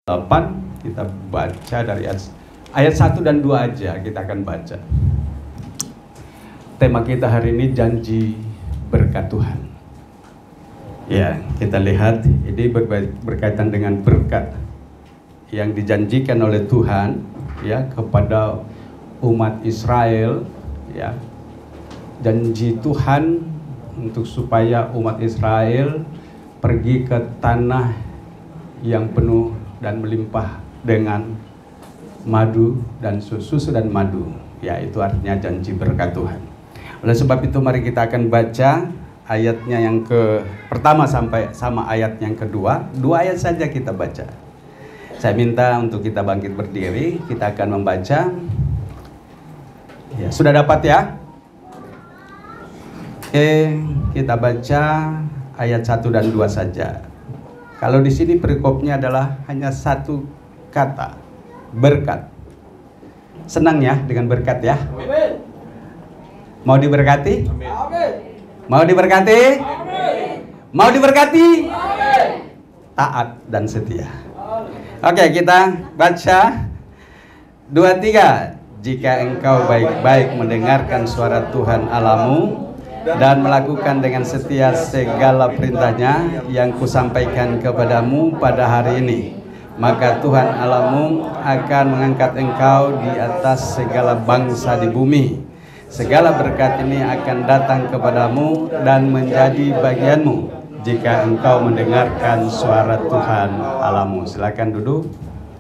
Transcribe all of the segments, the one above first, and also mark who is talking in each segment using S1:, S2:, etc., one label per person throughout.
S1: 8 kita baca dari ayat 1 dan 2 aja kita akan baca. Tema kita hari ini janji berkat Tuhan. Ya, kita lihat ini berkaitan dengan berkat yang dijanjikan oleh Tuhan ya kepada umat Israel ya. Janji Tuhan untuk supaya umat Israel pergi ke tanah yang penuh dan melimpah dengan madu dan susu dan madu. Ya, itu artinya janji berkat Tuhan. Oleh sebab itu mari kita akan baca ayatnya yang pertama sampai sama ayat yang kedua. 2 ayat saja kita baca. Saya minta untuk kita bangkit berdiri, kita akan membaca. Ya, sudah dapat ya? Oke, kita baca ayat 1 dan 2 saja. Kalau di sini perikopnya adalah hanya satu kata, berkat. Senang ya dengan berkat ya? Amin. Mau diberkati? Amin. Mau diberkati? Amin. Mau diberkati? Amin. Taat dan setia. Oke, kita baca 2-3. Jika engkau baik-baik mendengarkan suara Tuhan Allahmu dan melakukan dengan setia segala perintahnya yang kusampaikan kepadamu pada hari ini, maka Tuhan Allahmu akan mengangkat engkau di atas segala bangsa di bumi. Segala berkat ini akan datang kepadamu dan menjadi bagianmu jika engkau mendengarkan suara Tuhan Allahmu. Silakan duduk.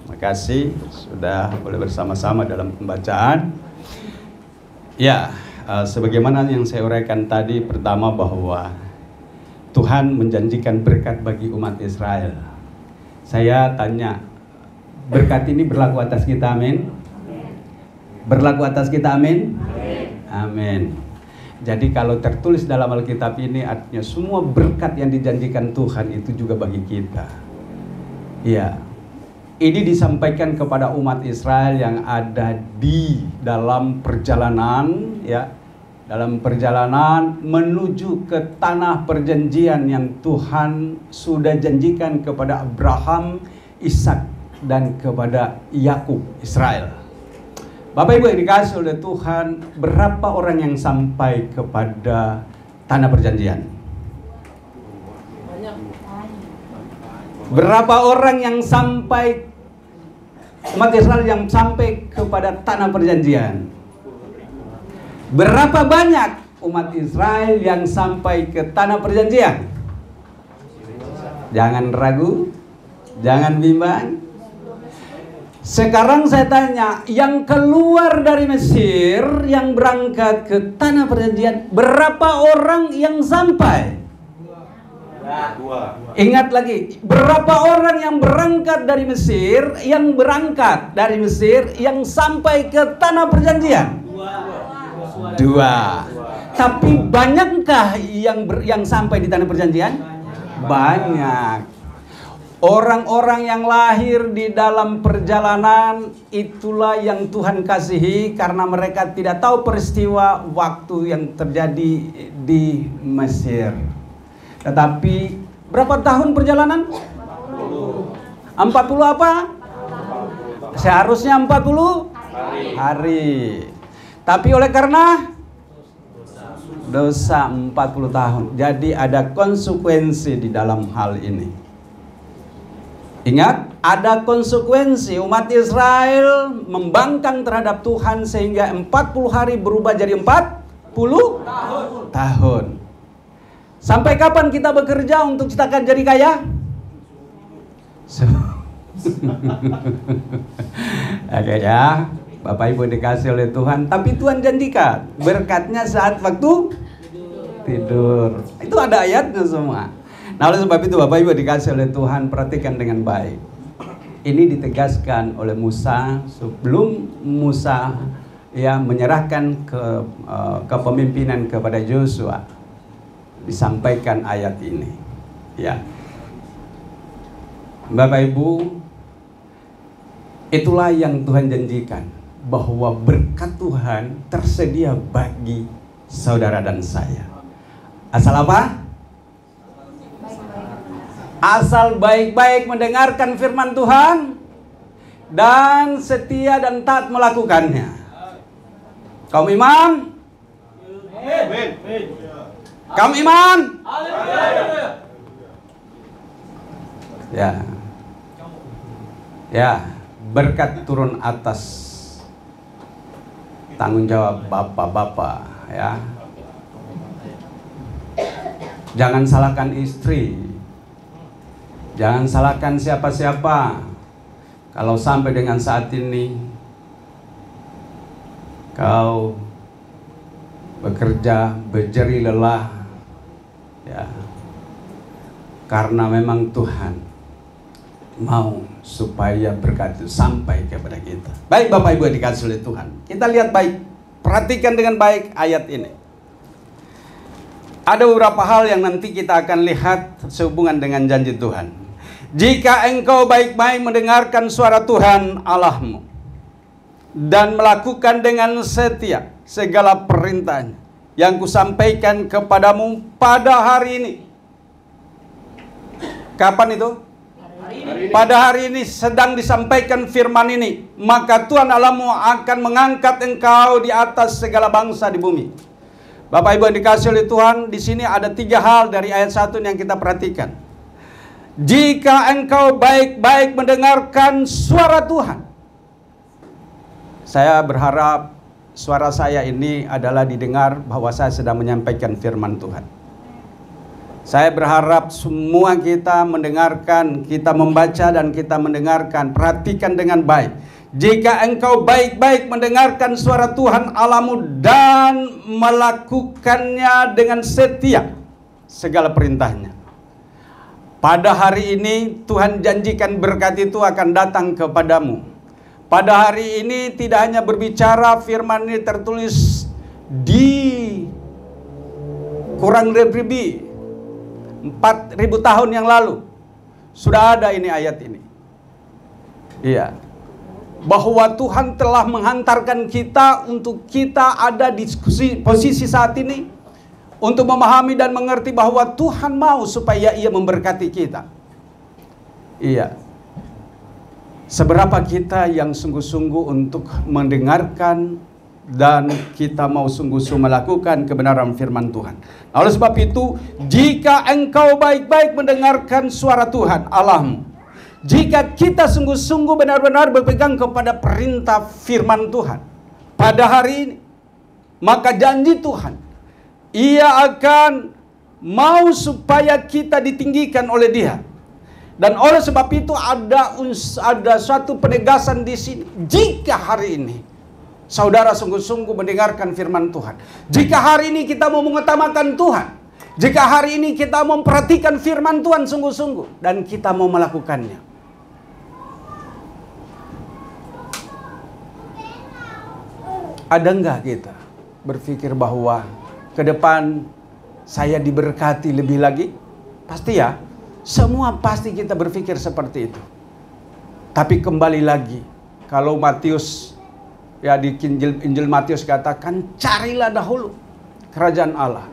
S1: Terima kasih sudah boleh bersama-sama dalam pembacaan. Ya, sebagaimana yang saya uraikan tadi, pertama bahwa Tuhan menjanjikan berkat bagi umat Israel. Saya tanya, berkat ini berlaku atas kita, amin? Berlaku atas kita, amin? Amin. Jadi kalau tertulis dalam Alkitab ini artinya semua berkat yang dijanjikan Tuhan itu juga bagi kita. Ya, ini disampaikan kepada umat Israel yang ada di dalam perjalanan ya, dalam perjalanan menuju ke tanah perjanjian yang Tuhan sudah janjikan kepada Abraham, Ishak dan kepada Yakub, Israel. Bapak Ibu yang dikasihi oleh Tuhan, berapa orang yang sampai kepada tanah perjanjian? Berapa orang yang sampai, umat Israel yang sampai kepada tanah perjanjian? Berapa banyak umat Israel yang sampai ke tanah perjanjian? Jangan ragu, jangan bimbang. Sekarang saya tanya, yang keluar dari Mesir, yang berangkat ke tanah perjanjian, berapa orang yang sampai? 2. Ingat lagi, berapa orang yang berangkat dari Mesir, yang sampai ke tanah perjanjian? 2. Tapi banyakkah yang sampai di tanah perjanjian? Banyak. Orang-orang yang lahir di dalam perjalanan itulah yang Tuhan kasihi, karena mereka tidak tahu peristiwa waktu yang terjadi di Mesir. Tetapi berapa tahun perjalanan? 40 apa? Seharusnya 40 hari. Tapi oleh karena dosa 40 tahun. Jadi ada konsekuensi di dalam hal ini. Ingat, ada konsekuensi. Umat Israel membangkang terhadap Tuhan sehingga 40 hari berubah jadi 40 tahun. Sampai kapan kita bekerja untuk kita akan jadi kaya? Oke ya, Bapak Ibu dikasih oleh Tuhan. Tapi Tuhan janjikan berkatnya saat waktu tidur. Itu ada ayatnya semua. Nah, oleh sebab itu Bapak Ibu dikasih oleh Tuhan, perhatikan dengan baik. Ini ditegaskan oleh Musa sebelum Musa ya menyerahkan kepemimpinan kepada Yosua. Disampaikan ayat ini. Ya. Bapak Ibu, itulah yang Tuhan janjikan, bahwa berkat Tuhan tersedia bagi saudara dan saya. Asal apa? Asal baik-baik mendengarkan firman Tuhan dan setia dan taat melakukannya. Kaum iman? Kaum iman? Ya, berkat turun atas tanggung jawab bapak-bapak, ya. Jangan salahkan istri, jangan salahkan siapa-siapa. Kalau sampai dengan saat ini kau bekerja berjeri lelah, ya, karena memang Tuhan mau supaya berkat itu sampai kepada kita. Baik Bapak Ibu dikasih oleh Tuhan, kita lihat baik, perhatikan dengan baik ayat ini. Ada beberapa hal yang nanti kita akan lihat sehubungan dengan janji Tuhan. Jika engkau baik-baik mendengarkan suara Tuhan Allahmu dan melakukan dengan setia segala perintahnya yang kusampaikan kepadamu pada hari ini. Kapan itu? Pada hari ini sedang disampaikan firman ini, maka Tuhan Allahmu akan mengangkat engkau di atas segala bangsa di bumi. Bapak Ibu yang dikasih oleh Tuhan, di sini ada 3 hal dari ayat 1 yang kita perhatikan. Jika engkau baik-baik mendengarkan suara Tuhan. Saya berharap suara saya ini adalah didengar bahwa saya sedang menyampaikan firman Tuhan. Saya berharap semua kita mendengarkan, kita membaca dan kita mendengarkan, perhatikan dengan baik. Jika engkau baik-baik mendengarkan suara Tuhan Allahmu dan melakukannya dengan setia segala perintahnya. Pada hari ini Tuhan janjikan berkat itu akan datang kepadamu. Pada hari ini tidak hanya berbicara, firman ini tertulis di kurang lebih 4.000 tahun yang lalu. Sudah ada ini ayat ini. Iya. Bahwa Tuhan telah menghantarkan kita untuk kita ada di posisi saat ini, untuk memahami dan mengerti bahwa Tuhan mau supaya Ia memberkati kita. Iya. Seberapa kita yang sungguh-sungguh untuk mendengarkan dan kita mau sungguh-sungguh melakukan kebenaran firman Tuhan. Oleh sebab itu, jika engkau baik-baik mendengarkan suara Tuhan Allahmu, jika kita sungguh-sungguh benar-benar berpegang kepada perintah firman Tuhan pada hari ini, maka janji Tuhan, Ia akan mau supaya kita ditinggikan oleh Dia. Dan oleh sebab itu ada suatu penegasan di sini. Jika hari ini saudara sungguh-sungguh mendengarkan firman Tuhan, jika hari ini kita mau mengutamakan Tuhan, jika hari ini kita mau memperhatikan firman Tuhan sungguh-sungguh dan kita mau melakukannya, ada enggak kita berpikir bahwa ke depan saya diberkati lebih lagi? Pasti ya. Semua pasti kita berpikir seperti itu. Tapi kembali lagi, kalau Matius, ya di Injil Matius katakan, carilah dahulu kerajaan Allah.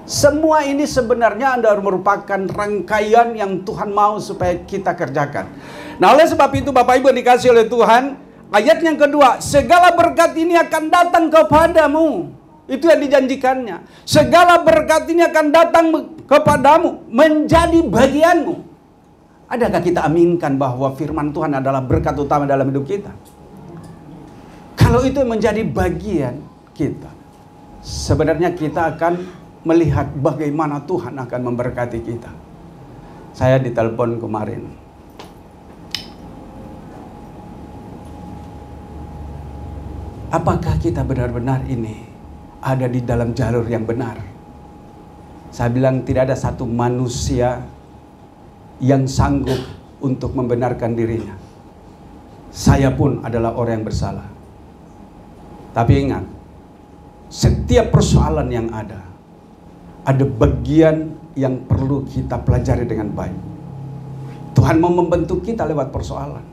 S1: Semua ini sebenarnya merupakan rangkaian yang Tuhan mau supaya kita kerjakan. Nah, oleh sebab itu Bapak Ibu dikasih oleh Tuhan, ayat yang kedua, segala berkat ini akan datang kepadamu. Itu yang dijanjikannya. Segala berkat ini akan datang kepadamu, menjadi bagianmu. Adakah kita aminkan bahwa firman Tuhan adalah berkat utama dalam hidup kita? Kalau itu menjadi bagian kita, sebenarnya kita akan melihat bagaimana Tuhan akan memberkati kita. Saya ditelepon kemarin. Apakah kita benar-benar ini ada di dalam jalur yang benar? Saya bilang tidak ada satu manusia yang sanggup untuk membenarkan dirinya. Saya pun adalah orang yang bersalah. Tapi ingat, setiap persoalan yang ada bagian yang perlu kita pelajari dengan baik. Tuhan mau membentuk kita lewat persoalan.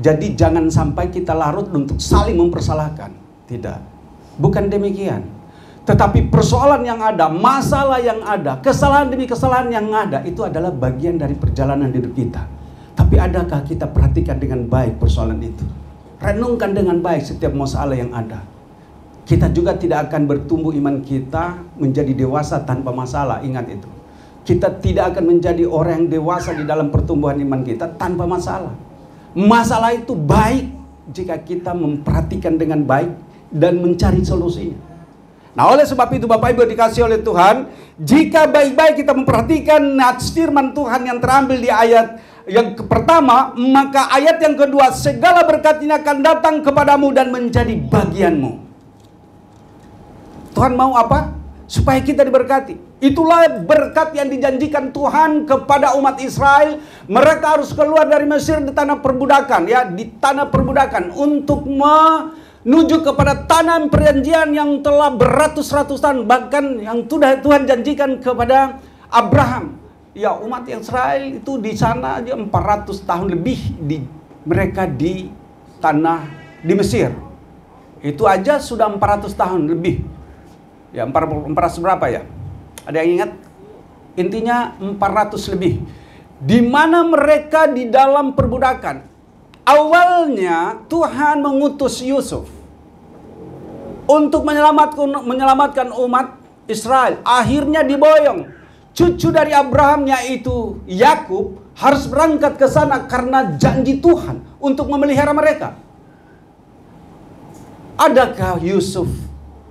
S1: Jadi jangan sampai kita larut untuk saling mempersalahkan. Tidak, bukan demikian. Tetapi persoalan yang ada, masalah yang ada, kesalahan demi kesalahan yang ada, itu adalah bagian dari perjalanan hidup kita. Tapi adakah kita perhatikan dengan baik persoalan itu? Renungkan dengan baik setiap masalah yang ada. Kita juga tidak akan bertumbuh iman kita menjadi dewasa tanpa masalah. Ingat itu. Kita tidak akan menjadi orang yang dewasa di dalam pertumbuhan iman kita tanpa masalah. Masalah itu baik jika kita memperhatikan dengan baik dan mencari solusinya. Nah, oleh sebab itu Bapak Ibu dikasih oleh Tuhan, jika baik-baik kita memperhatikan firman Tuhan yang terambil di ayat yang pertama, maka ayat yang kedua, segala berkat ini akan datang kepadamu dan menjadi bagianmu. Tuhan mau apa? Supaya kita diberkati. Itulah berkat yang dijanjikan Tuhan kepada umat Israel. Mereka harus keluar dari Mesir di tanah perbudakan, ya, di tanah perbudakan untuk menuju kepada tanah perjanjian yang telah beratus-ratus tahun, bahkan yang sudah Tuhan janjikan kepada Abraham. Ya, umat Israel itu di sana aja 400 tahun lebih mereka di tanah di Mesir. Itu aja sudah 400 tahun lebih. Ya, 400 berapa ya? Ada yang ingat? Intinya 400 lebih. Di mana mereka di dalam perbudakan. Awalnya Tuhan mengutus Yusuf untuk menyelamatkan umat Israel. Akhirnya diboyong. Cucu dari Abraham, yaitu Yakub, harus berangkat ke sana karena janji Tuhan untuk memelihara mereka. Adakah Yusuf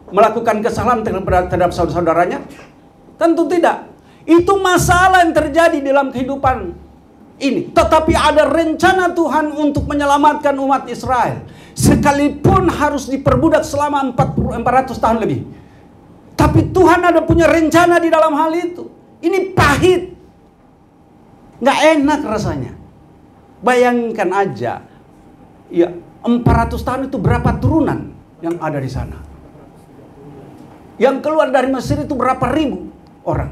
S1: melakukan kesalahan terhadap saudara-saudaranya? Tentu tidak. Itu masalah yang terjadi dalam kehidupan ini. Tetapi ada rencana Tuhan untuk menyelamatkan umat Israel. Sekalipun harus diperbudak selama 400 tahun lebih. Tapi Tuhan ada punya rencana di dalam hal itu. Ini pahit. Nggak enak rasanya. Bayangkan aja. Ya, 400 tahun itu berapa turunan yang ada di sana. Yang keluar dari Mesir itu berapa ribu orang.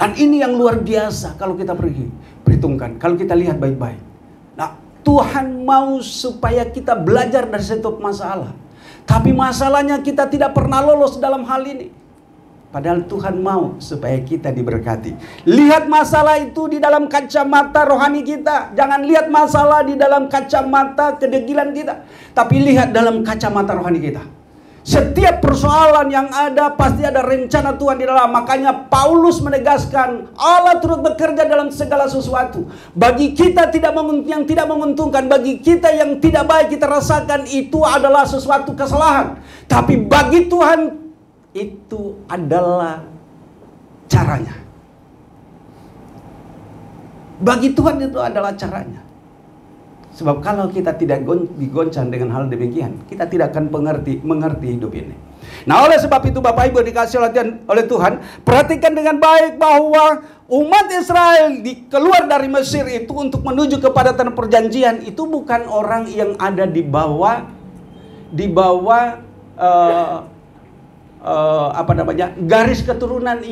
S1: Dan ini yang luar biasa kalau kita perhitungkan. Kalau kita lihat baik-baik. Nah, Tuhan mau supaya kita belajar dari setiap masalah. Tapi masalahnya kita tidak pernah lolos dalam hal ini. Padahal Tuhan mau supaya kita diberkati. Lihat masalah itu di dalam kacamata rohani kita. Jangan lihat masalah di dalam kacamata kedegilan kita. Tapi lihat dalam kacamata rohani kita. Setiap persoalan yang ada pasti ada rencana Tuhan di dalam. Makanya Paulus menegaskan Allah turut bekerja dalam segala sesuatu. Bagi kita yang tidak menguntungkan, bagi kita yang tidak baik kita rasakan itu adalah sesuatu kesalahan. Tapi bagi Tuhan itu adalah caranya. Bagi Tuhan itu adalah caranya. Sebab kalau kita tidak digoncang dengan hal demikian, kita tidak akan mengerti hidup ini. Nah, oleh sebab itu Bapak Ibu dikasih oleh Tuhan, perhatikan dengan baik bahwa umat Israel keluar dari Mesir itu untuk menuju kepada tanah perjanjian itu bukan orang yang ada di bawah garis keturunan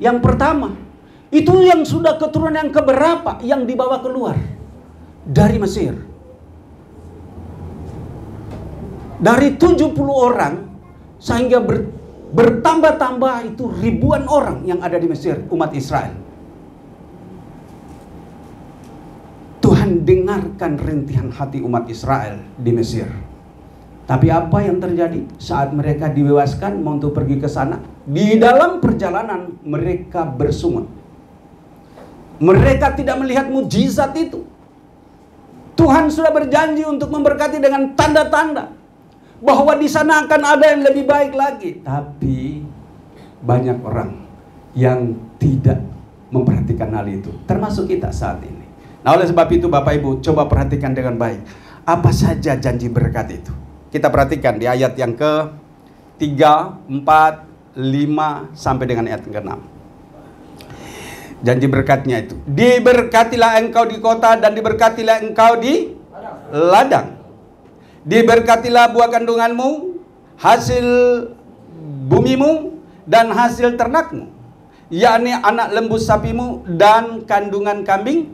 S1: yang pertama. Itu yang sudah keturunan yang keberapa yang dibawa keluar dari Mesir. Dari 70 orang sehingga bertambah-tambah itu ribuan orang yang ada di Mesir, umat Israel. Tuhan dengarkan rintihan hati umat Israel di Mesir. Tapi apa yang terjadi saat mereka dibebaskan untuk pergi ke sana? Di dalam perjalanan mereka bersungut. Mereka tidak melihat mujizat itu. Tuhan sudah berjanji untuk memberkati dengan tanda-tanda bahwa di sana akan ada yang lebih baik lagi. Tapi banyak orang yang tidak memperhatikan hal itu, termasuk kita saat ini. Nah, oleh sebab itu Bapak Ibu coba perhatikan dengan baik. Apa saja janji berkat itu? Kita perhatikan di ayat yang ke-3, 4, 5 sampai dengan ayat ke-6. Janji berkatnya itu. Diberkatilah engkau di kota dan diberkatilah engkau di ladang. Diberkatilah buah kandunganmu, hasil bumimu dan hasil ternakmu, yakni anak lembu sapimu dan kandungan kambing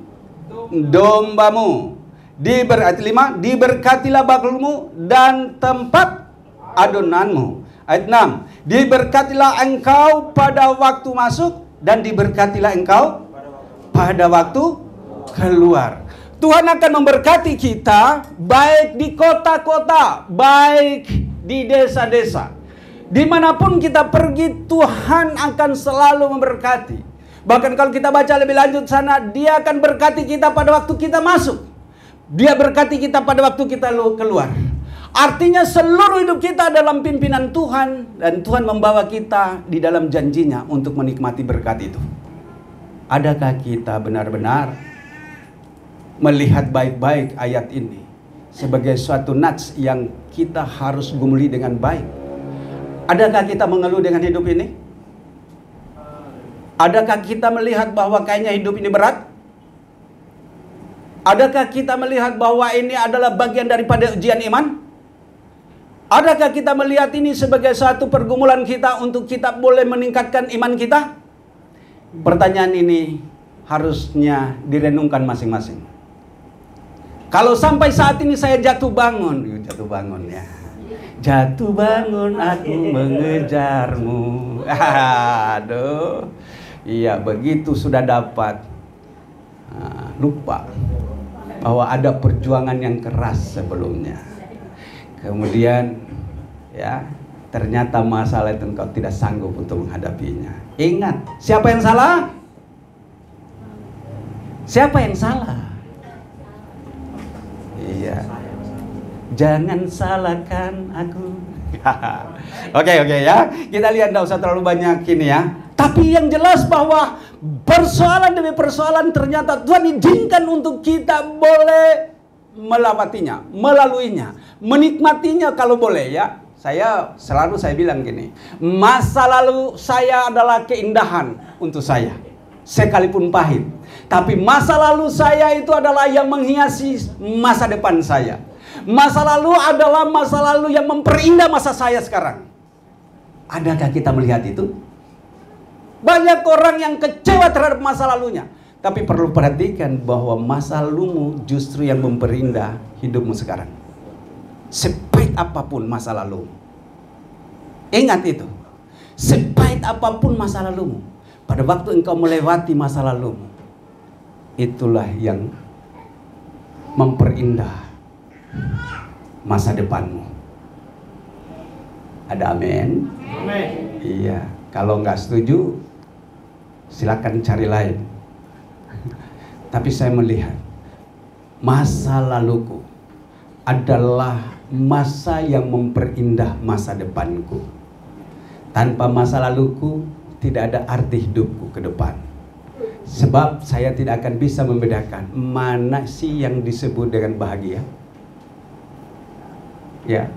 S1: dombamu. Ayat 5, diberkatilah bakulmu dan tempat adonanmu. Ayat 6, diberkatilah engkau pada waktu masuk dan diberkatilah engkau pada waktu keluar. Tuhan akan memberkati kita baik di kota-kota, baik di desa-desa. Dimanapun kita pergi, Tuhan akan selalu memberkati. Bahkan kalau kita baca lebih lanjut sana, Dia akan berkati kita pada waktu kita masuk. Dia berkati kita pada waktu kita keluar. Artinya seluruh hidup kita dalam pimpinan Tuhan, dan Tuhan membawa kita di dalam janjinya untuk menikmati berkat itu. Adakah kita benar-benar melihat baik-baik ayat ini sebagai suatu nats yang kita harus gumuli dengan baik? Adakah kita mengeluh dengan hidup ini? Adakah kita melihat bahwa kayaknya hidup ini berat? Adakah kita melihat bahwa ini adalah bagian daripada ujian iman? Adakah kita melihat ini sebagai satu pergumulan kita untuk kita boleh meningkatkan iman kita? Pertanyaan ini harusnya direnungkan masing-masing. Kalau sampai saat ini saya jatuh bangun ya. Jatuh bangun aku mengejarmu. Aduh. Iya, begitu sudah dapat. Lupa bahwa ada perjuangan yang keras sebelumnya. Kemudian ya, ternyata masalah itu engkau tidak sanggup untuk menghadapinya. Ingat, siapa yang salah? Siapa yang salah? Iya. Jangan salahkan aku. Oke ya. Kita lihat, tidak usah terlalu banyak ini ya. Tapi yang jelas bahwa persoalan demi persoalan ternyata Tuhan izinkan untuk kita boleh melewatinya, melaluinya, menikmatinya kalau boleh ya. Saya bilang gini, masa lalu saya adalah keindahan untuk saya, sekalipun pahit. Tapi masa lalu saya itu adalah yang menghiasi masa depan saya. Masa lalu adalah masa lalu yang memperindah masa saya sekarang. Adakah kita melihat itu? Banyak orang yang kecewa terhadap masa lalunya. Tapi perlu perhatikan bahwa masa lalumu justru yang memperindah hidupmu sekarang. Sepahit apapun masa lalu, ingat itu. Sepahit apapun masa lalumu, pada waktu engkau melewati masa lalumu, itulah yang memperindah masa depanmu. Ada amin? Amin. Iya. Kalau nggak setuju, silakan cari lain. Tapi saya melihat masa laluku adalah masa yang memperindah masa depanku. Tanpa masa laluku tidak ada arti hidupku ke depan. Sebab saya tidak akan bisa membedakan mana sih yang disebut dengan bahagia. Ya,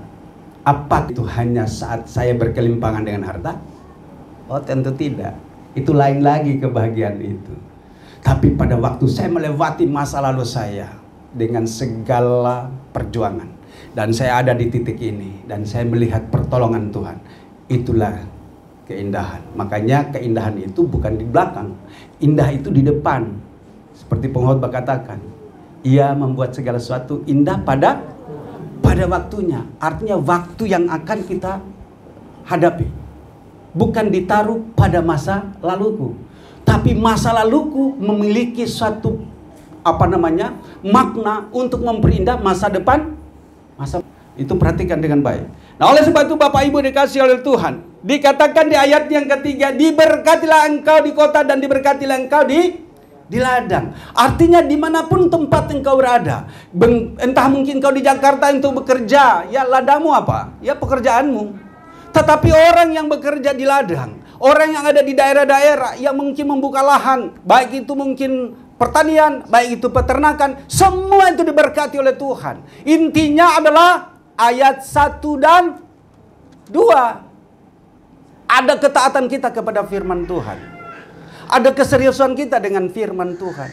S1: apa itu hanya saat saya berkelimpangan dengan harta? Oh, tentu tidak. Itu lain lagi kebahagiaan itu. Tapi pada waktu saya melewati masa lalu saya dengan segala perjuangan, dan saya ada di titik ini, dan saya melihat pertolongan Tuhan, itulah keindahan. Makanya keindahan itu bukan di belakang, indah itu di depan. Seperti pengkhotbah katakan, Ia membuat segala sesuatu indah pada waktunya. Artinya waktu yang akan kita hadapi bukan ditaruh pada masa laluku, tapi masa laluku memiliki suatu makna untuk memperindah masa depan. Itu perhatikan dengan baik. Nah, oleh sebab itu Bapak Ibu dikasih oleh Tuhan, dikatakan di ayat yang ketiga, diberkatilah engkau di kota dan diberkatilah engkau di ladang. Artinya dimanapun tempat engkau berada, entah mungkin kau di Jakarta untuk bekerja, ya ladangmu apa? Ya pekerjaanmu. Tetapi orang yang bekerja di ladang, orang yang ada di daerah-daerah yang mungkin membuka lahan, baik itu mungkin pertanian, baik itu peternakan, semua itu diberkati oleh Tuhan. Intinya adalah ayat 1 dan 2. Ada ketaatan kita kepada firman Tuhan. Ada keseriusan kita dengan firman Tuhan.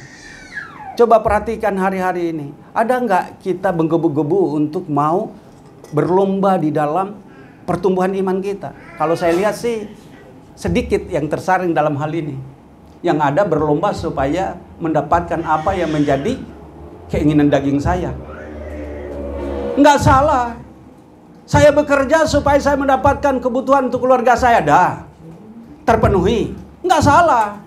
S1: Coba perhatikan hari-hari ini. Ada nggak kita menggebu-gebu untuk mau berlomba di dalam pertumbuhan iman kita? Kalau saya lihat sih sedikit yang tersaring dalam hal ini. Yang ada berlomba supaya mendapatkan apa yang menjadi keinginan daging saya. Nggak salah. Saya bekerja supaya saya mendapatkan kebutuhan untuk keluarga saya. Dah terpenuhi. Nggak salah.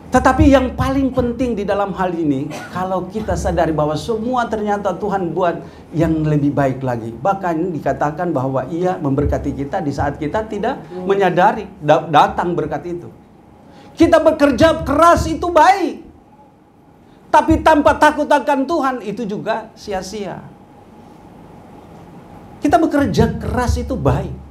S1: Tetapi yang paling penting di dalam hal ini, kalau kita sadari bahwa semua ternyata Tuhan buat yang lebih baik lagi. Bahkan dikatakan bahwa Ia memberkati kita di saat kita tidak menyadari datang berkat itu. Kita bekerja keras itu baik, tapi tanpa takut akan Tuhan itu juga sia-sia. Kita bekerja keras itu baik.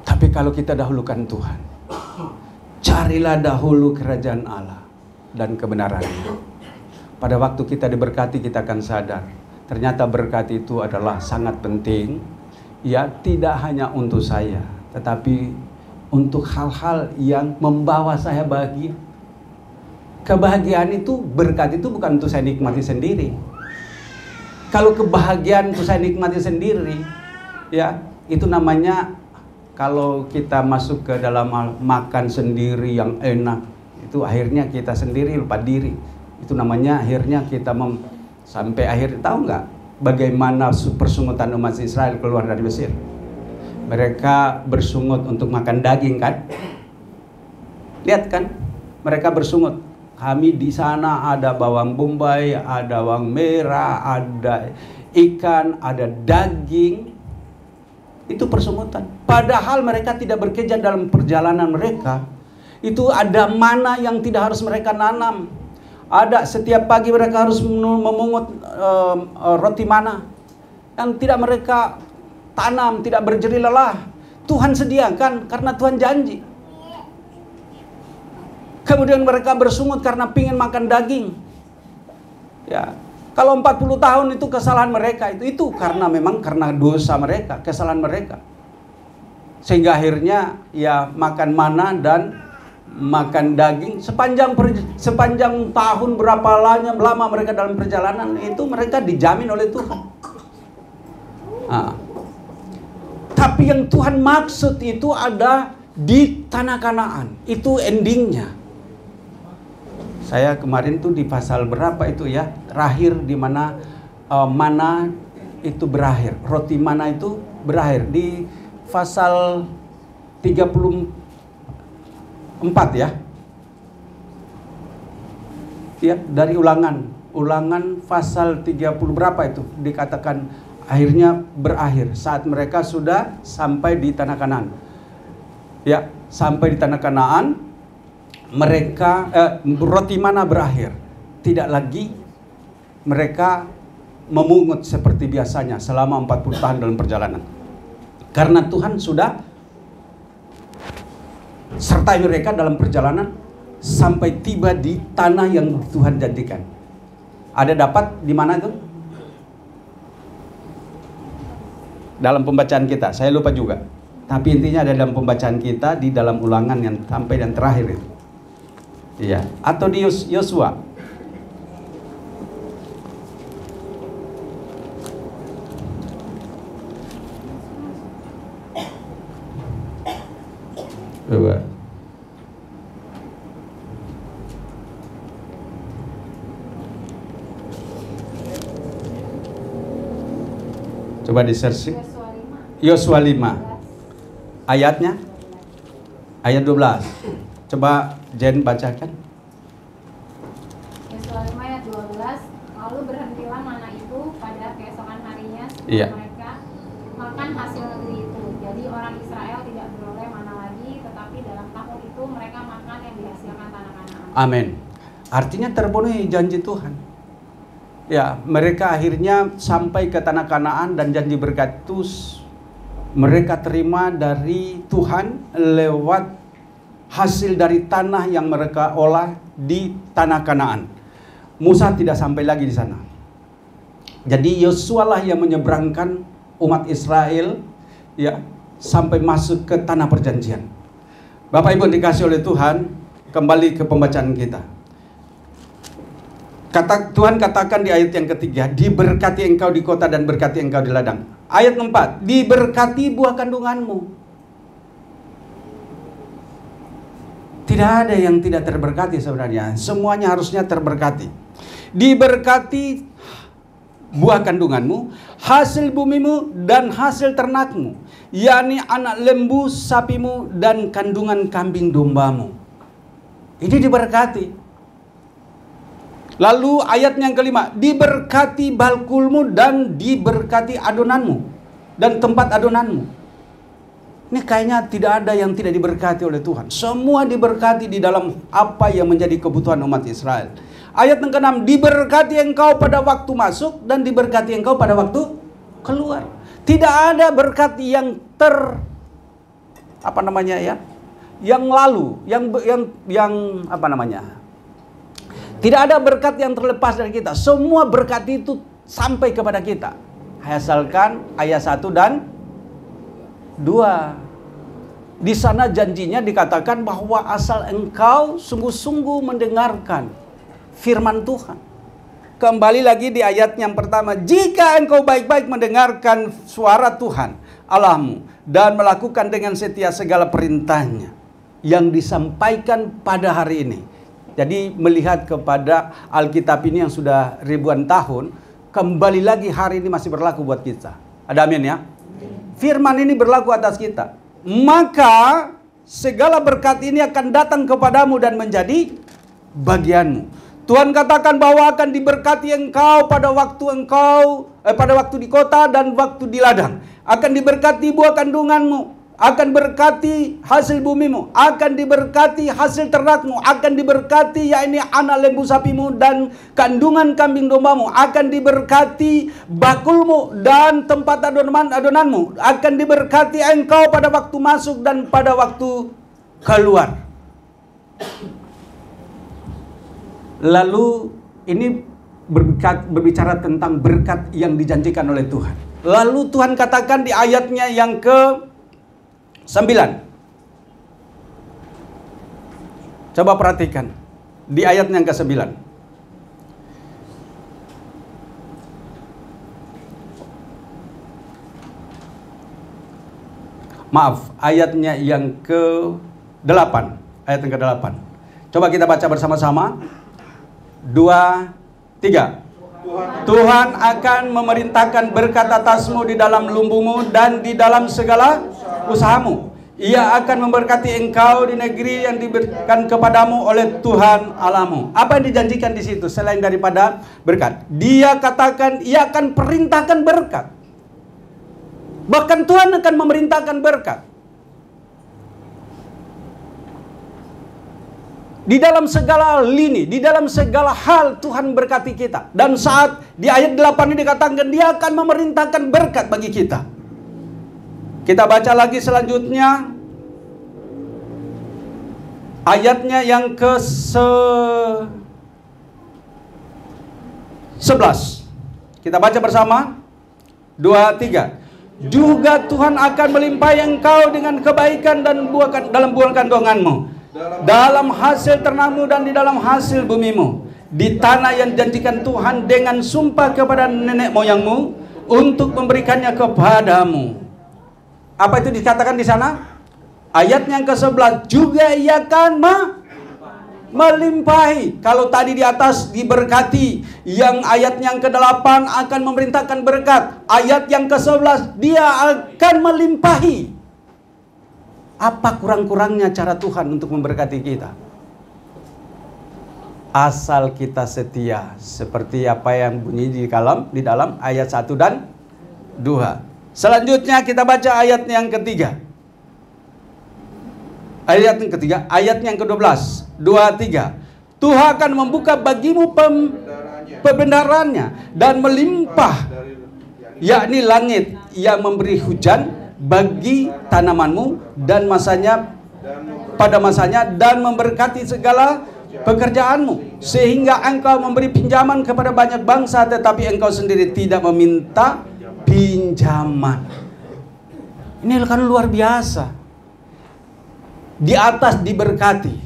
S1: Tapi kalau kita dahulukan Tuhan, carilah dahulu kerajaan Allah dan kebenarannya. Pada waktu kita diberkati, kita akan sadar, ternyata berkat itu adalah sangat penting. Ya, tidak hanya untuk saya, tetapi untuk hal-hal yang membawa saya bahagia. Kebahagiaan itu, berkat itu bukan untuk saya nikmati sendiri. Kalau kebahagiaan itu saya nikmati sendiri, ya, itu namanya kalau kita masuk ke dalam makan sendiri yang enak, itu akhirnya kita sendiri lupa diri. Itu namanya akhirnya kita sampai akhir, tahu nggak bagaimana persungutan umat Israel keluar dari Mesir? Mereka bersungut untuk makan daging kan? Lihat kan? Mereka bersungut. Kami di sana ada bawang bombay, ada bawang merah, ada ikan, ada daging. Itu persungutan. Padahal mereka tidak bekerja dalam perjalanan mereka. Itu ada mana yang tidak harus mereka nanam. Ada setiap pagi mereka harus memungut roti mana yang tidak mereka tanam, tidak berjeri lelah. Tuhan sediakan karena Tuhan janji. Kemudian mereka bersungut karena pingin makan daging. Ya. Kalau 40 tahun itu kesalahan mereka, itu karena memang karena dosa mereka, kesalahan mereka. Sehingga akhirnya ya makan mana dan makan daging sepanjang tahun berapa lama mereka dalam perjalanan, itu mereka dijamin oleh Tuhan. Nah, tapi yang Tuhan maksud itu ada di tanah Kanaan. Itu endingnya. Saya kemarin tuh di pasal berapa itu ya, terakhir di mana mana itu berakhir, roti mana itu berakhir di pasal 34 ya. Ya, dari ulangan pasal 30 berapa itu dikatakan akhirnya berakhir saat mereka sudah sampai di tanah Kanaan. Ya, sampai di tanah Kanaan mereka roti mana berakhir. Tidak lagi mereka memungut seperti biasanya selama 40 tahun dalam perjalanan. Karena Tuhan sudah sertai mereka dalam perjalanan sampai tiba di tanah yang Tuhan janjikan. Ada dapat di mana itu? Dalam pembacaan kita, saya lupa juga. Tapi intinya ada dalam pembacaan kita di dalam ulangan yang sampai dan terakhir itu. Iya, atau di Yosua. Coba. Coba di search. Yosua 5. Ayatnya? Ayat 12. Coba Jen bacakan.
S2: Yosua 5 ayat 12. Lalu berhentilah mana itu pada keesokan harinya setelah
S1: Iya.
S2: mereka makan hasil negeri itu. Jadi orang Israel tidak beroleh mana lagi, tetapi dalam tahun itu mereka makan yang dihasilkan tanah Kanaan.
S1: Amin. Artinya terpenuhi janji Tuhan. Ya, mereka akhirnya sampai ke tanah Kanaan dan janji berkat itu mereka terima dari Tuhan lewat hasil dari tanah yang mereka olah di tanah Kanaan. Musa tidak sampai lagi di sana. Jadi Yosua lah yang menyeberangkan umat Israel ya sampai masuk ke tanah perjanjian. Bapak Ibu dikasih oleh Tuhan, kembali ke pembacaan kita. Tuhan katakan di ayat yang ketiga, diberkati engkau di kota dan berkati engkau di ladang. Ayat 4, diberkati buah kandunganmu. Tidak ada yang tidak terberkati sebenarnya. Semuanya harusnya terberkati. Diberkati buah kandunganmu, hasil bumimu dan hasil ternakmu, yakni anak lembu sapimu dan kandungan kambing dombamu. Ini diberkati. Lalu ayat yang kelima, diberkati balkulmu dan diberkati adonanmu dan tempat adonanmu. Ini kayaknya tidak ada yang tidak diberkati oleh Tuhan. Semua diberkati di dalam apa yang menjadi kebutuhan umat Israel. Ayat yang ke-6, diberkati engkau pada waktu masuk dan diberkati engkau pada waktu keluar. Tidak ada berkat yang yang lalu, tidak ada berkat yang terlepas dari kita. Semua berkat itu sampai kepada kita. Asalkan ayat 1 dan 2. Di sana janjinya dikatakan bahwa asal engkau sungguh-sungguh mendengarkan firman Tuhan. Kembali lagi di ayat yang pertama, jika engkau baik-baik mendengarkan suara Tuhan Allahmu dan melakukan dengan setia segala perintahnya yang disampaikan pada hari ini. Jadi melihat kepada Alkitab ini yang sudah ribuan tahun, kembali lagi hari ini masih berlaku buat kita. Ada amin ya? Firman ini berlaku atas kita. Maka segala berkat ini akan datang kepadamu dan menjadi bagianmu. Tuhan katakan bahwa akan diberkati engkau pada waktu di kota dan waktu di ladang. Akan diberkati buah kandunganmu, akan berkati hasil bumimu, akan diberkati hasil ternakmu, akan diberkati yakni anak lembu sapimu dan kandungan kambing dombamu, akan diberkati bakulmu dan tempat adonanmu, akan diberkati engkau pada waktu masuk dan pada waktu keluar. Lalu ini berbicara tentang berkat yang dijanjikan oleh Tuhan. Lalu Tuhan katakan di ayatnya yang ke-9. Coba perhatikan di ayat yang ke-9. Maaf, ayatnya yang ke-8. Ayat yang ke-8. Coba kita baca bersama-sama. 2, 3. Tuhan akan memerintahkan berkat atasmu di dalam lumbungmu dan di dalam segala usahamu. Ia akan memberkati engkau di negeri yang diberikan kepadamu oleh Tuhan Allahmu. Apa yang dijanjikan di situ selain daripada berkat? Dia katakan ia akan perintahkan berkat. Bahkan Tuhan akan memerintahkan berkat. Di dalam segala lini, di dalam segala hal Tuhan berkati kita. Dan saat di ayat 8 ini dikatakan dia akan memerintahkan berkat bagi kita. Kita baca lagi selanjutnya. Ayatnya yang ke-11. Kita baca bersama. 2, 3. Juga Tuhan akan melimpahi engkau dengan kebaikan dan dalam buah kandunganmu, dalam hasil ternakmu dan di dalam hasil bumimu, di tanah yang janjikan Tuhan dengan sumpah kepada nenek moyangmu untuk memberikannya kepadamu. Apa itu dikatakan di sana? Ayat yang ke-11, juga ia akan melimpahi. Kalau tadi di atas diberkati, yang ayat yang ke-8 akan memerintahkan berkat. Ayat yang ke-11 dia akan melimpahi. Apa kurang-kurangnya cara Tuhan untuk memberkati kita? Asal kita setia, seperti apa yang bunyi di dalam ayat 1 dan 2. Selanjutnya kita baca ayat yang ketiga. Ayat yang ketiga, ayat yang ke-12. 2, 3. Tuhan akan membuka bagimu pembendarannya dan melimpah, yakni langit yang memberi hujan bagi tanamanmu dan pada masanya dan memberkati segala pekerjaanmu, sehingga engkau memberi pinjaman kepada banyak bangsa tetapi engkau sendiri tidak meminta pinjaman. Ini kan luar biasa. Di atas diberkati,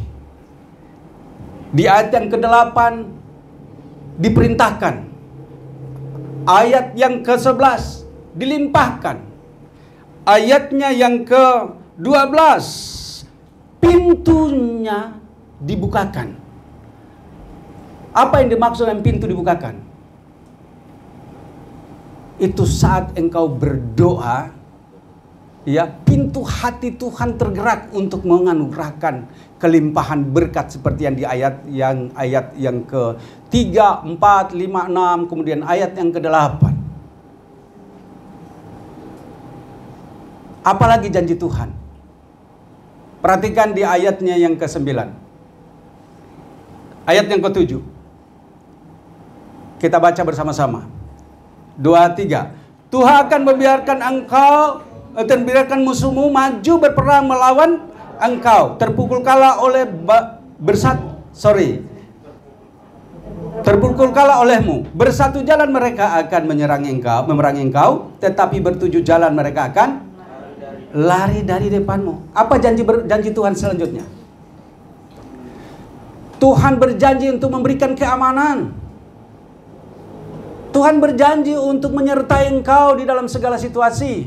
S1: di ayat yang ke-8 diperintahkan, ayat yang ke-11 dilimpahkan, ayatnya yang ke-12 pintunya dibukakan. Apa yang dimaksud dengan pintu dibukakan? itu saat engkau berdoa, ya, pintu hati Tuhan tergerak untuk menganugerahkan kelimpahan berkat seperti yang di ayat yang ke-3, 4, 5, 6, kemudian ayat yang ke-8. Apalagi janji Tuhan. Perhatikan di ayatnya yang ke-9. Ayat yang ke-7. Kita baca bersama-sama. 2, 3. Tuhan akan membiarkan engkau dan biarkan musuhmu maju berperang melawan engkau. Terpukulkanlah olehmu. Bersatu jalan mereka akan memerangi engkau, tetapi bertujuh jalan mereka akan lari dari depanmu. Apa janji Tuhan selanjutnya? Tuhan berjanji untuk memberikan keamanan. Tuhan berjanji untuk menyertai engkau di dalam segala situasi.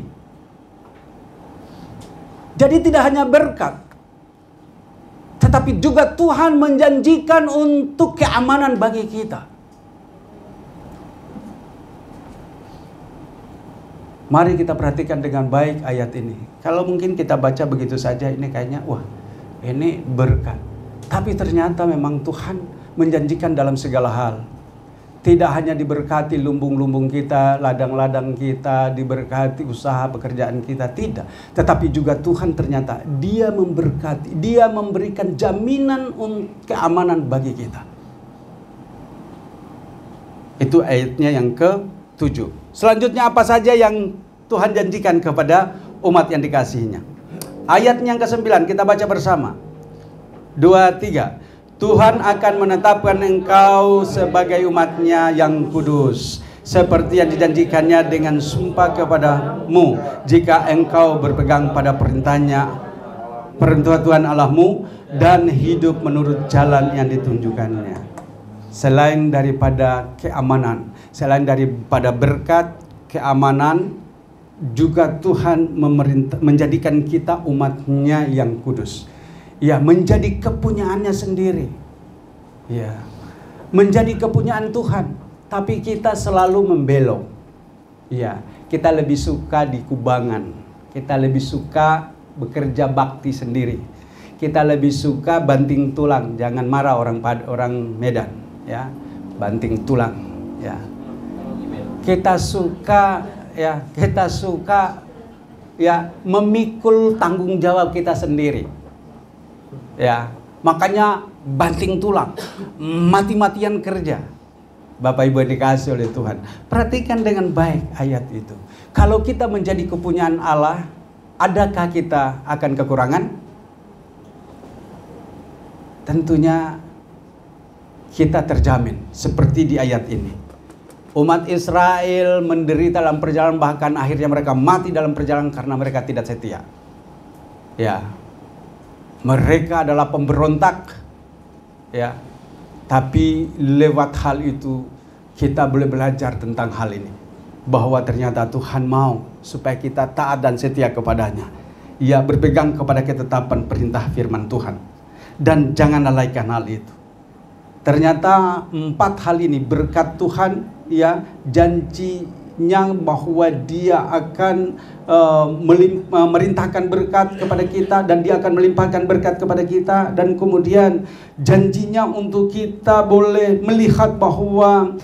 S1: Jadi tidak hanya berkat, tetapi juga Tuhan menjanjikan untuk keamanan bagi kita. Mari kita perhatikan dengan baik ayat ini. Kalau mungkin kita baca begitu saja, ini kayaknya, wah, ini berkat. Tapi ternyata memang Tuhan menjanjikan dalam segala hal. Tidak hanya diberkati lumbung-lumbung kita, ladang-ladang kita, diberkati usaha pekerjaan kita, tidak. Tetapi juga Tuhan ternyata Dia memberkati, Dia memberikan jaminan keamanan bagi kita. Itu ayatnya yang ke-7. Selanjutnya apa saja yang Tuhan janjikan kepada umat yang dikasihinya? Ayatnya yang ke-9 kita baca bersama. 2, 3. Tuhan akan menetapkan engkau sebagai umatnya yang kudus, seperti yang dijanjikannya dengan sumpah kepadamu, jika engkau berpegang pada perintah Tuhan Allahmu dan hidup menurut jalan yang ditunjukkannya. Selain daripada keamanan, selain daripada berkat, keamanan, juga Tuhan menjadikan kita umatnya yang kudus. Ya, menjadi kepunyaannya sendiri. Ya, menjadi kepunyaan Tuhan. Tapi kita selalu membelok. Ya, kita lebih suka di kubangan. Kita lebih suka bekerja bakti sendiri. Kita lebih suka banting tulang. Jangan marah orang Medan. Ya, banting tulang. Ya, kita suka memikul tanggung jawab kita sendiri. Ya, makanya banting tulang, mati-matian kerja. Bapak Ibu yang dikasihi oleh Tuhan, perhatikan dengan baik ayat itu. Kalau kita menjadi kepunyaan Allah, adakah kita akan kekurangan? Tentunya kita terjamin seperti di ayat ini. Umat Israel menderita dalam perjalanan, bahkan akhirnya mereka mati dalam perjalanan karena mereka tidak setia. Ya, mereka adalah pemberontak, ya. Tapi lewat hal itu kita boleh belajar tentang hal ini, bahwa ternyata Tuhan mau supaya kita taat dan setia kepadanya. Ya, berpegang kepada ketetapan perintah firman Tuhan, dan jangan lalaikan hal itu. Ternyata 4 hal ini berkat Tuhan, ya, janjinya bahwa Dia akan merintahkan berkat kepada kita, dan Dia akan melimpahkan berkat kepada kita, dan kemudian janjinya untuk kita boleh melihat bahwa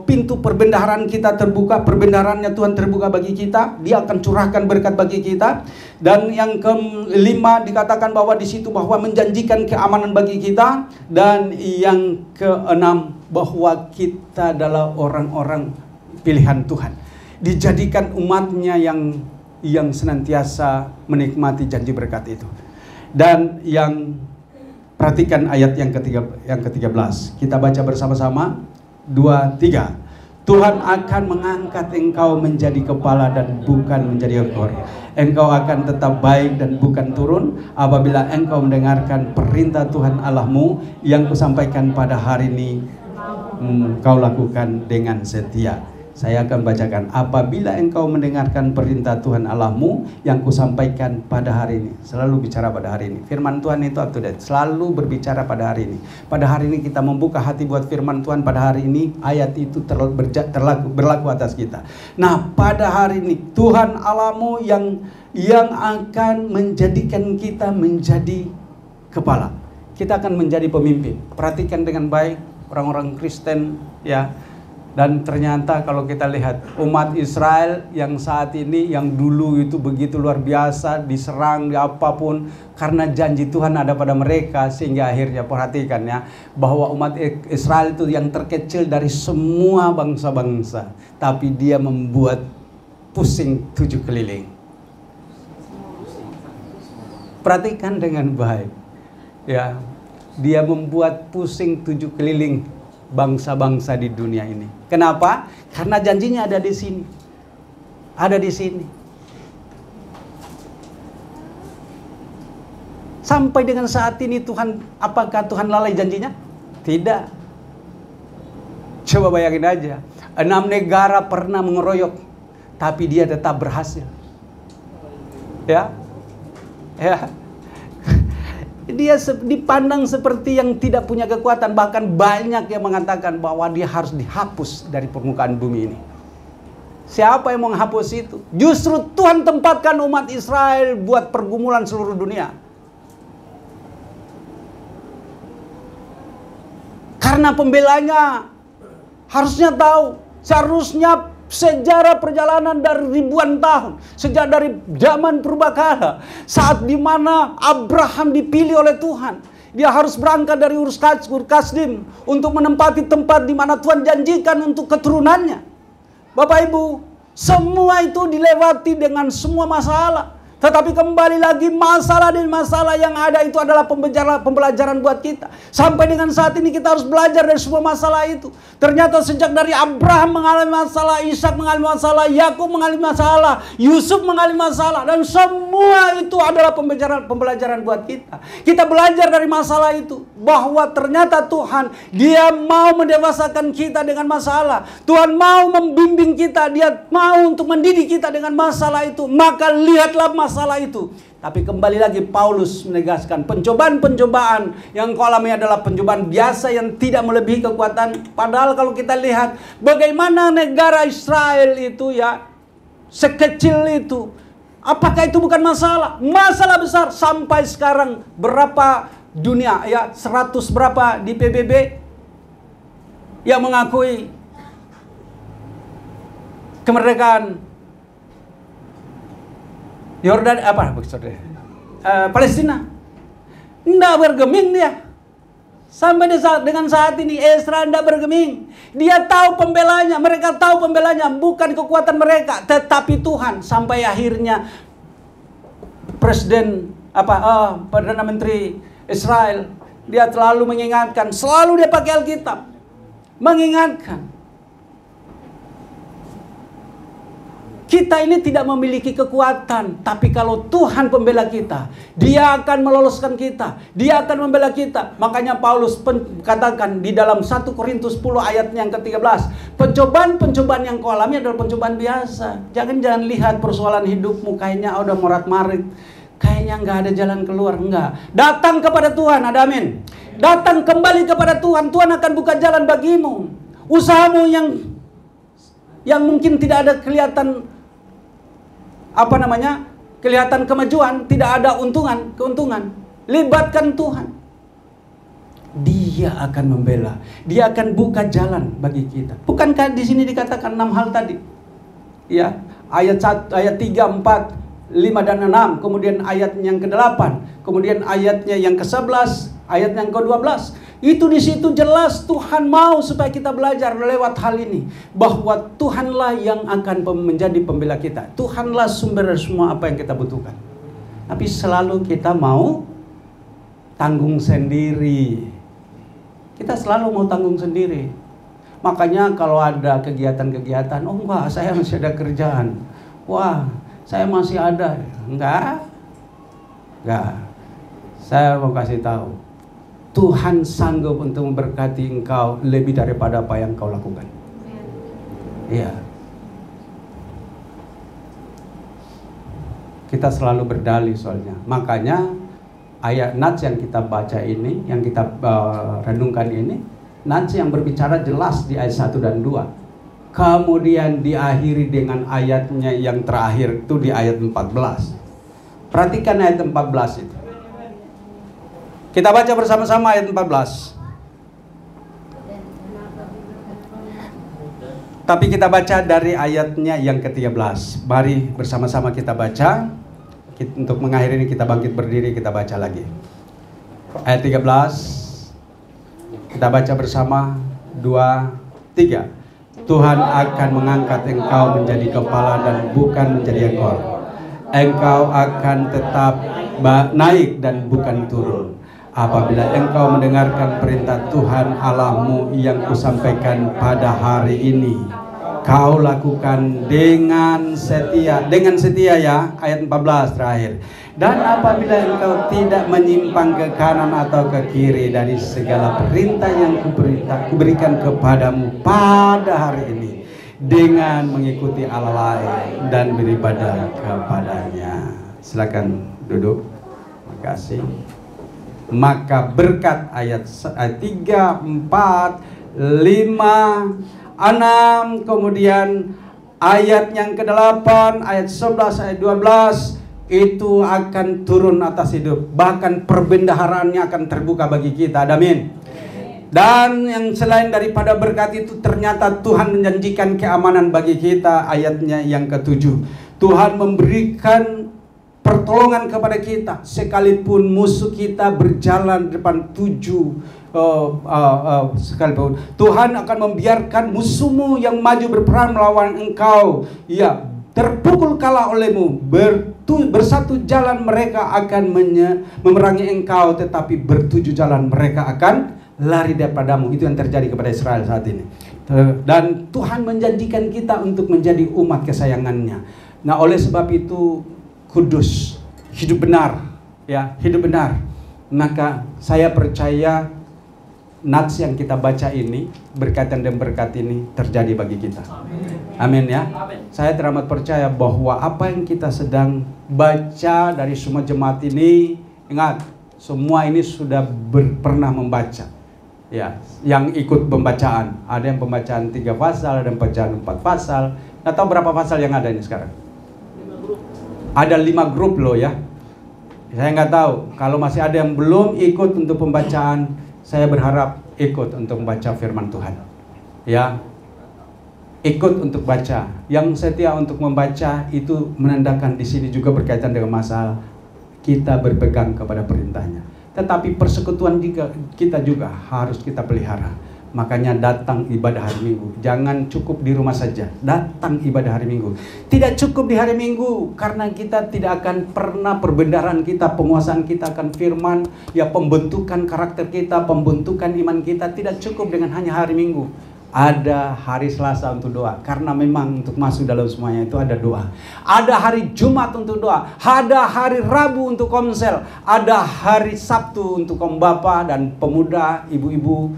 S1: pintu perbendaharaan kita terbuka, perbendaharannya Tuhan terbuka bagi kita, Dia akan curahkan berkat bagi kita. Dan yang ke-5 dikatakan bahwa di situ bahwa menjanjikan keamanan bagi kita, dan yang ke-6 bahwa kita adalah orang-orang pilihan Tuhan, dijadikan umatnya yang senantiasa menikmati janji berkat itu. Dan yang perhatikan ayat yang ke-13. Kita baca bersama-sama. 2, 3. Tuhan akan mengangkat engkau menjadi kepala dan bukan menjadi ekor. Engkau akan tetap baik dan bukan turun apabila engkau mendengarkan perintah Tuhan Allahmu yang kusampaikan pada hari ini, kau lakukan dengan setia. Saya akan bacakan. Apabila engkau mendengarkan perintah Tuhan Allahmu yang kusampaikan pada hari ini. Selalu bicara pada hari ini. Firman Tuhan itu up to date. Selalu berbicara pada hari ini. Pada hari ini kita membuka hati buat firman Tuhan. Pada hari ini ayat itu berlaku atas kita. Nah, pada hari ini Tuhan Allahmu yang akan menjadikan kita menjadi kepala. Kita akan menjadi pemimpin. Perhatikan dengan baik orang-orang Kristen, ya. Dan ternyata kalau kita lihat umat Israel yang saat ini, yang dulu itu begitu luar biasa, diserang di apapun, karena janji Tuhan ada pada mereka, sehingga akhirnya perhatikan ya, bahwa umat Israel itu yang terkecil dari semua bangsa-bangsa, tapi dia membuat pusing 7 keliling. Perhatikan dengan baik, ya, dia membuat pusing 7 keliling bangsa-bangsa di dunia ini. Kenapa? Karena janjinya ada di sini. Ada di sini. Sampai dengan saat ini apakah Tuhan lalai janjinya? Tidak. Coba bayangin aja. 6 negara pernah mengeroyok, tapi dia tetap berhasil. Ya. Ya. Dia dipandang seperti yang tidak punya kekuatan. Bahkan banyak yang mengatakan bahwa dia harus dihapus dari permukaan bumi ini. Siapa yang menghapus itu? Justru Tuhan tempatkan umat Israel buat pergumulan seluruh dunia. Karena pembelanya harusnya tahu. Seharusnya sejarah perjalanan dari ribuan tahun, sejak dari zaman purbakala, saat dimana Abraham dipilih oleh Tuhan, dia harus berangkat dari Ur Kasdim untuk menempati tempat di mana Tuhan janjikan untuk keturunannya. Bapak Ibu, semua itu dilewati dengan semua masalah. Tetapi kembali lagi masalah dan masalah yang ada itu adalah pembelajaran buat kita. Sampai dengan saat ini kita harus belajar dari semua masalah itu. Ternyata sejak dari Abraham mengalami masalah, Ishak mengalami masalah, Yakub mengalami masalah, Yusuf mengalami masalah. Dan semua itu adalah pembelajaran buat kita. Kita belajar dari masalah itu. Bahwa ternyata Tuhan, Dia mau mendewasakan kita dengan masalah. Tuhan mau membimbing kita, Dia mau untuk mendidik kita dengan masalah itu. Maka lihatlah masalah itu. Tapi kembali lagi Paulus menegaskan pencobaan-pencobaan yang kau alami adalah pencobaan biasa yang tidak melebihi kekuatan. Padahal kalau kita lihat bagaimana negara Israel itu ya, sekecil itu, apakah itu bukan masalah? Masalah besar. Sampai sekarang berapa dunia ya, 100 berapa di PBB yang mengakui kemerdekaan Yordan Palestina. Tidak bergeming dia. Sampai dengan saat ini Ezra tidak bergeming. Dia tahu pembelanya, mereka tahu pembelanya, bukan kekuatan mereka, tetapi Tuhan. Sampai akhirnya Perdana Menteri Israel, dia selalu mengingatkan, selalu dia pakai Alkitab, mengingatkan. Kita ini tidak memiliki kekuatan, tapi kalau Tuhan pembela kita, Dia akan meloloskan kita, Dia akan membela kita. Makanya Paulus katakan di dalam 1 Korintus 10 ayatnya yang ke-13, pencobaan-pencobaan yang kau alami adalah pencobaan biasa. Jangan lihat persoalan hidupmu kayaknya udah morat-marit, kayaknya nggak ada jalan keluar. Enggak, datang kepada Tuhan, ada amin. Datang kembali kepada Tuhan, Tuhan akan buka jalan bagimu. Usahamu yang mungkin tidak ada kelihatan kelihatan kemajuan, tidak ada keuntungan. Libatkan Tuhan. Dia akan membela. Dia akan buka jalan bagi kita. Bukankah di sini dikatakan 6 hal tadi? Ya, ayat 3, 4, 5 dan 6, kemudian ayat yang ke-8, kemudian ayatnya yang ke-11, ayat yang ke-12. Itu di situ jelas Tuhan mau supaya kita belajar lewat hal ini, bahwa Tuhanlah yang akan menjadi pembela kita. Tuhanlah sumber dari semua apa yang kita butuhkan. Tapi selalu kita mau tanggung sendiri. Kita selalu mau tanggung sendiri. Makanya kalau ada kegiatan-kegiatan, oh enggak, saya masih ada kerjaan. Wah, saya masih ada. Enggak. Saya mau kasih tahu, Tuhan sanggup untuk memberkati engkau lebih daripada apa yang kau lakukan. Iya. Kita selalu berdalih soalnya. Makanya ayat nats yang kita baca ini, yang kita renungkan ini, nats yang berbicara jelas di ayat 1 dan 2. Kemudian diakhiri dengan ayatnya yang terakhir itu di ayat 14. Perhatikan ayat 14 itu. Kita baca bersama-sama ayat 14. Tapi kita baca dari ayatnya yang ke-13. Mari bersama-sama kita baca. Untuk mengakhiri ini kita bangkit berdiri, kita baca lagi. Ayat 13. Kita baca bersama. 2, 3. Tuhan akan mengangkat engkau menjadi kepala dan bukan menjadi ekor. Engkau akan tetap naik dan bukan turun. Apabila engkau mendengarkan perintah Tuhan Allahmu yang kusampaikan pada hari ini, kau lakukan dengan setia ya, ayat 14 terakhir. Dan apabila engkau tidak menyimpang ke kanan atau ke kiri dari segala perintah yang kuberikan kepadamu pada hari ini, dengan mengikuti Allah lain dan beribadah kepadanya. Silakan duduk. Terima kasih. Maka berkat ayat 3, 4, 5, 6, kemudian ayat yang ke-8, ayat 11, ayat 12 itu akan turun atas hidup. Bahkan perbendaharaannya akan terbuka bagi kita. Amin. Dan yang selain daripada berkat itu, ternyata Tuhan menjanjikan keamanan bagi kita. Ayatnya yang ke-7, Tuhan memberikan pertolongan kepada kita sekalipun musuh kita berjalan di depan 7 sekalipun. Tuhan akan membiarkan musuhmu yang maju berperang melawan engkau, ya, terpukul kalah olehmu. Bersatu jalan mereka akan memerangi engkau, tetapi bertujuh jalan mereka akan lari daripadamu. Itu yang terjadi kepada Israel saat ini. Dan Tuhan menjanjikan kita untuk menjadi umat kesayangannya. Nah, oleh sebab itu, kudus, hidup benar, ya, hidup benar. Maka saya percaya nats yang kita baca ini, berkaitan dan berkat ini terjadi bagi kita. Amin ya. Saya teramat percaya bahwa apa yang kita sedang baca dari semua jemaat ini, ingat, semua ini sudah pernah membaca. Ya, yang ikut pembacaan, ada yang pembacaan 3 pasal, ada yang pembacaan 4 pasal. Nggak tahu berapa pasal yang ada ini sekarang? Ada 5 grup loh ya. Saya nggak tahu. Kalau masih ada yang belum ikut untuk pembacaan, saya berharap ikut untuk membaca firman Tuhan. Ya, ikut untuk baca. Yang setia untuk membaca itu menandakan di sini juga berkaitan dengan masalah kita berpegang kepada perintahnya. Tetapi persekutuan kita juga harus kita pelihara. Makanya datang ibadah hari Minggu. Jangan cukup di rumah saja. Datang ibadah hari Minggu. Tidak cukup di hari Minggu, karena kita tidak akan pernah perbendaharaan kita, penguasaan kita akan firman, ya, pembentukan karakter kita, pembentukan iman kita tidak cukup dengan hanya hari Minggu. Ada hari Selasa untuk doa, karena memang untuk masuk dalam semuanya itu ada doa. Ada hari Jumat untuk doa, ada hari Rabu untuk komsel, ada hari Sabtu untuk kaum bapak dan pemuda, ibu-ibu,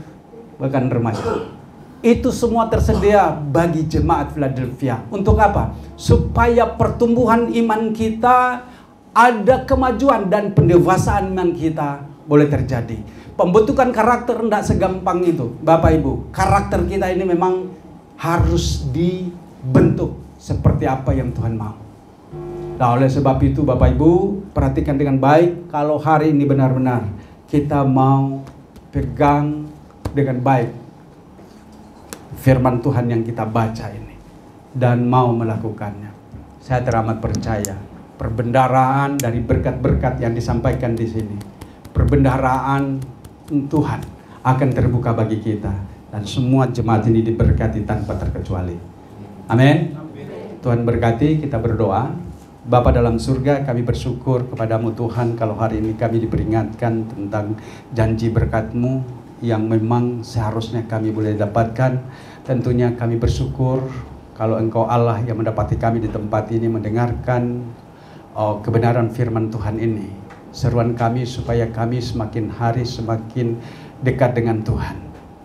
S1: bahkan remaja. Itu semua tersedia bagi jemaat Philadelphia. Untuk apa? Supaya pertumbuhan iman kita, ada kemajuan dan pendewasaan iman kita boleh terjadi. Pembentukan karakter tidak segampang itu, Bapak Ibu. Karakter kita ini memang harus dibentuk seperti apa yang Tuhan mau. Nah, oleh sebab itu Bapak Ibu, perhatikan dengan baik. Kalau hari ini benar-benar kita mau pegang dengan baik firman Tuhan yang kita baca ini dan mau melakukannya, saya teramat percaya perbendaharaan dari berkat-berkat yang disampaikan di sini, perbendaharaan Tuhan akan terbuka bagi kita, dan semua jemaat ini diberkati tanpa terkecuali. Amin. Tuhan berkati. Kita berdoa. Bapa dalam surga, kami bersyukur kepadamu Tuhan, kalau hari ini kami diperingatkan tentang janji berkat-Mu yang memang seharusnya kami boleh dapatkan. Tentunya kami bersyukur kalau Engkau Allah yang mendapati kami di tempat ini mendengarkan kebenaran firman Tuhan ini. Seruan kami supaya kami semakin hari semakin dekat dengan Tuhan.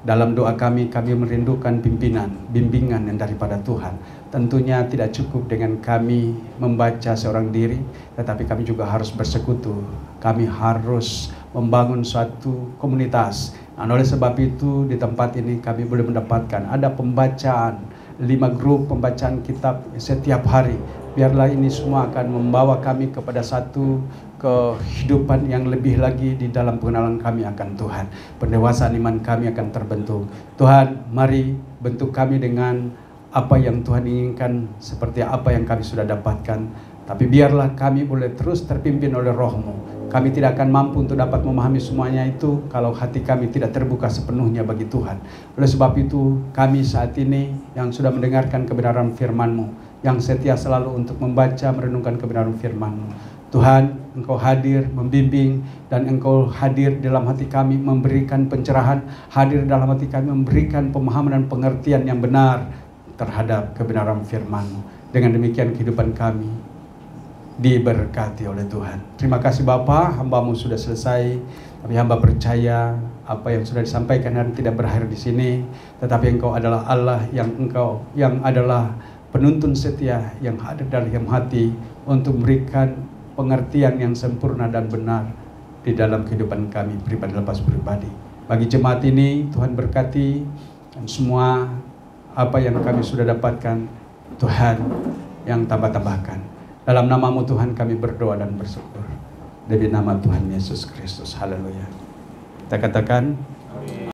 S1: Dalam doa kami merindukan pimpinan, bimbingan yang daripada Tuhan. Tentunya tidak cukup dengan kami membaca seorang diri, tetapi kami juga harus bersekutu. Kami harus membangun suatu komunitas. Nah, oleh sebab itu di tempat ini kami boleh mendapatkan ada pembacaan, 5 grup pembacaan kitab setiap hari. Biarlah ini semua akan membawa kami kepada satu kehidupan yang lebih lagi di dalam pengenalan kami akan Tuhan. Pendewasaan iman kami akan terbentuk. Tuhan, mari bentuk kami dengan apa yang Tuhan inginkan, seperti apa yang kami sudah dapatkan. Tapi biarlah kami boleh terus terpimpin oleh Roh-Mu. Kami tidak akan mampu untuk dapat memahami semuanya itu kalau hati kami tidak terbuka sepenuhnya bagi Tuhan. Oleh sebab itu, kami saat ini yang sudah mendengarkan kebenaran firman-Mu, yang setia selalu untuk membaca, merenungkan kebenaran firman-Mu. Tuhan, Engkau hadir membimbing, dan Engkau hadir dalam hati kami memberikan pencerahan, hadir dalam hati kami memberikan pemahaman dan pengertian yang benar terhadap kebenaran firman-Mu. Dengan demikian kehidupan kami diberkati oleh Tuhan. Terima kasih Bapa, hamba-Mu sudah selesai, tapi hamba percaya apa yang sudah disampaikan dan tidak berakhir di sini, tetapi Engkau adalah Allah yang adalah penuntun setia yang hadir dalam hati untuk memberikan pengertian yang sempurna dan benar di dalam kehidupan kami pribadi lepas pribadi. Bagi jemaat ini Tuhan berkati, dan semua apa yang kami sudah dapatkan Tuhan yang tambah-tambahkan. Dalam nama-Mu Tuhan kami berdoa dan bersyukur. Demi nama Tuhan Yesus Kristus. Haleluya. Kita katakan